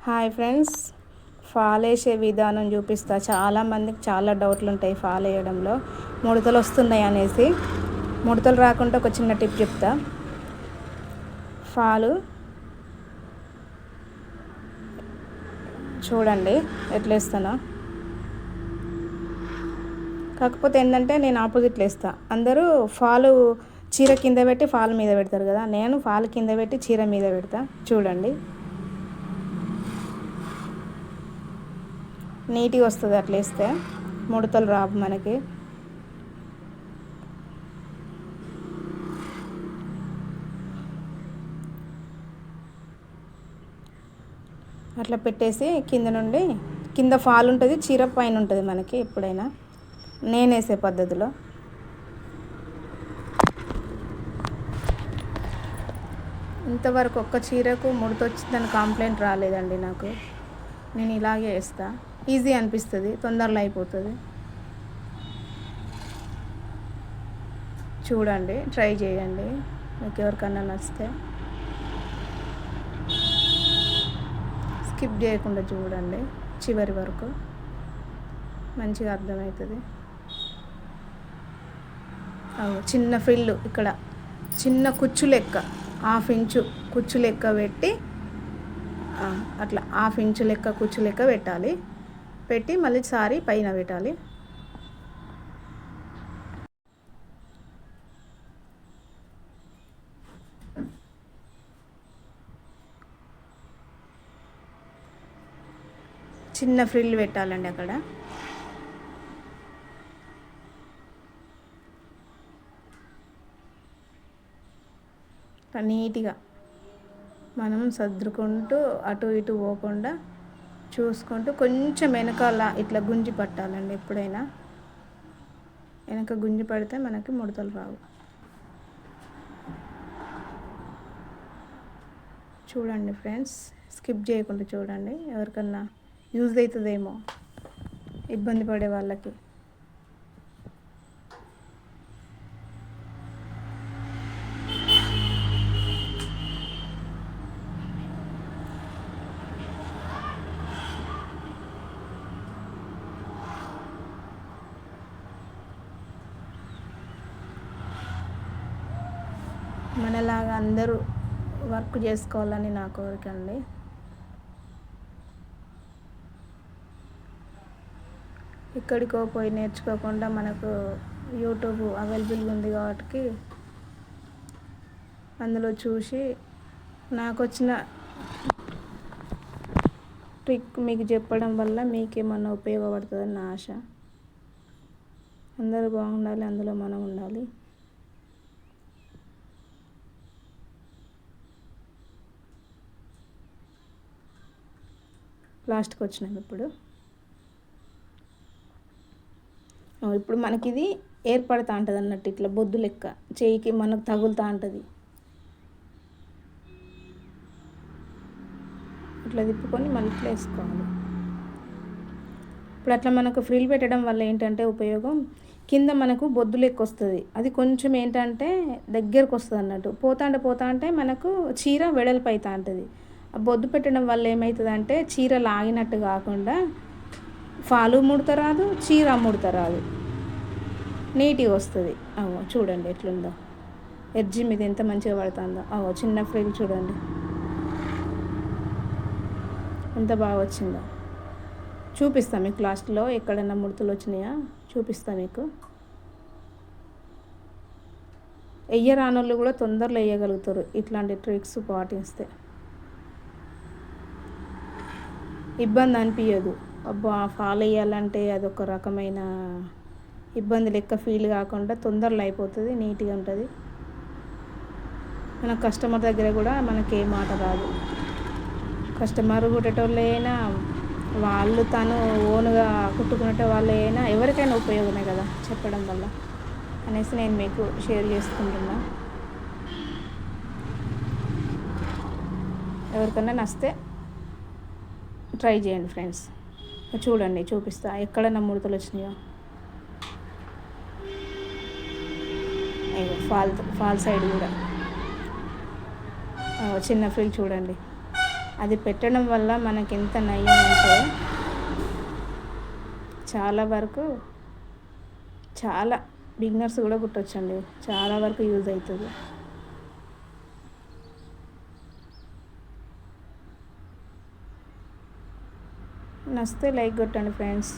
Hi friends, fall వేసే విధానం చూపిస్తా. చాలామందికి చాలా డౌట్లు ఉంటాయి ఫాల్ వేయడంలో, ముడతలు వస్తున్నాయి అనేసి. ముడతలు రాకుండా ఒక చిన్న టిప్ చెప్తా. ఫాలు చూడండి ఎట్లా వేస్తానో. కాకపోతే ఏంటంటే నేను ఆపోజిట్లో వేస్తా. అందరూ ఫాలు చీర కింద పెట్టి ఫాల్ మీద పెడతారు కదా, నేను ఫాల్ కింద పెట్టి చీర మీద పెడతా. చూడండి నీట్గా వస్తుంది అట్లా వేస్తే, ముడతలు రావు మనకి. అట్లా పెట్టేసి కింద నుండి, కింద ఫాల్ ఉంటుంది, చీర పైన ఉంటుంది మనకి. ఎప్పుడైనా నేను వేసే పద్ధతిలో ఇంతవరకు ఒక్క చీరకు ముడత వచ్చిందని కంప్లైంట్ రాలేదండి నాకు. నేను ఇలాగే వేస్తా, ఈజీ అనిపిస్తుంది, తొందరలో అయిపోతుంది. చూడండి, ట్రై చేయండి, మీకు ఎవరికన్నా నచ్చితే. స్కిప్ చేయకుండా చూడండి చివరి వరకు, మంచిగా అర్థమవుతుంది. చిన్న ఫ్రిల్లు ఇక్కడ, చిన్న కుచ్చు లెక్క, 1/2 ఇంచు కుచ్చు లెక్క పెట్టి, అట్లా 1/2 ఇంచు లెక్క కుచ్చు లెక్క పెట్టాలి. పెట్టి మళ్ళీ సారీ పైన పెట్టాలి. చిన్న ఫ్రిల్ పెట్టాలండి అక్కడ. నీట్గా మనం సర్దుకుంటూ అటు ఇటు పోకుండా చూసుకుంటూ కొంచెం వెనకాల ఇట్లా గుంజి పట్టాలండి. ఎప్పుడైనా వెనక గుంజి పడితే మనకి ముడతలు రావు. చూడండి ఫ్రెండ్స్, స్కిప్ చేయకుండా చూడండి, ఎవరికన్నా యూజ్ అవుతుందేమో ఇబ్బంది పడే వాళ్ళకి. మనలాగా అందరూ వర్క్ చేసుకోవాలని నా కోరిక అండి. ఎక్కడికో పోయి నేర్చుకోకుండా మనకు యూట్యూబ్ అవైలబుల్గా ఉంది కాబట్టి అందులో చూసి నాకు వచ్చిన ట్రిక్ మీకు చెప్పడం వల్ల మీకేమన్నా ఉపయోగపడుతుందని నా ఆశ. అందరూ బాగుండాలి, అందులో మనం ఉండాలి. లాస్ట్కి వచ్చినాం ఇప్పుడు. ఇప్పుడు మనకి ఇది ఏర్పడుతూ ఉంటుంది అన్నట్టు, ఇట్లా బొద్దు లెక్క చేయికి మనకు తగులుతూ ఉంటుంది. ఇట్లా తిప్పుకొని మళ్ళీ ఇట్లా వేసుకోవాలి. ఇప్పుడు అట్లా మనకు ఫ్రిల్ పెట్టడం వల్ల ఏంటంటే ఉపయోగం, కింద మనకు బొద్దు లెక్క వస్తుంది. అది కొంచెం ఏంటంటే దగ్గరకు వస్తుంది అన్నట్టు. పోతా అంటే మనకు చీర వెడల్పు అవుతూ ఉంటుంది. ఆ బొద్దు పెట్టడం వల్ల ఏమవుతుందంటే చీర లాగినట్టు కాకుండా ఫాలు ముడత రాదు, చీర ముడత రాదు, నీట్గా వస్తుంది. చూడండి ఎట్లుందో, ఎడ్జి మీద ఎంత మంచిగా పడుతుందో. చిన్న ఫ్రిల్ చూడండి ఎంత బాగా వచ్చిందో. చూపిస్తా మీకు లాస్ట్లో, ఎక్కడైనా ముడతలు వచ్చినాయా చూపిస్తా మీకు. వెయ్యరానోళ్ళు కూడా తొందరలో వేయగలుగుతారు ఇట్లాంటి ట్రిక్స్ పాటిస్తే. ఇబ్బంది అనిపించదు. అబ్బా ఫాలో వేయాలంటే అదొక రకమైన ఇబ్బంది లెక్క ఫీల్ కాకుండా తొందరలో అయిపోతుంది, నీట్గా ఉంటుంది. మన కస్టమర్ దగ్గర కూడా మనకి ఏ మాట రాదు. కస్టమర్ కుట్టేటోళ్ళు అయినా, వాళ్ళు తను ఓన్గా కుట్టుకునే వాళ్ళు అయినా, ఎవరికైనా ఉపయోగమే కదా చెప్పడం వల్ల అనేసి నేను మీకు షేర్ చేసుకుంటున్నా. ఎవరికైనా నచ్చితే ట్రై చేయండి ఫ్రెండ్స్. చూడండి, చూపిస్తా ఎక్కడైనా ముడతలు వచ్చినాయో. ఫాల్ సైడ్ కూడా చిన్న ఫ్రిల్ చూడండి. అది పెట్టడం వల్ల మనకి ఎంత నయం అంటే చాలా వరకు చాలా బిగినర్స్ కూడా కుట్టొచ్చండి. చాలా వరకు యూజ్ అవుతుంది. నచ్చితే లైక్ కొట్టండి ఫ్రెండ్స్.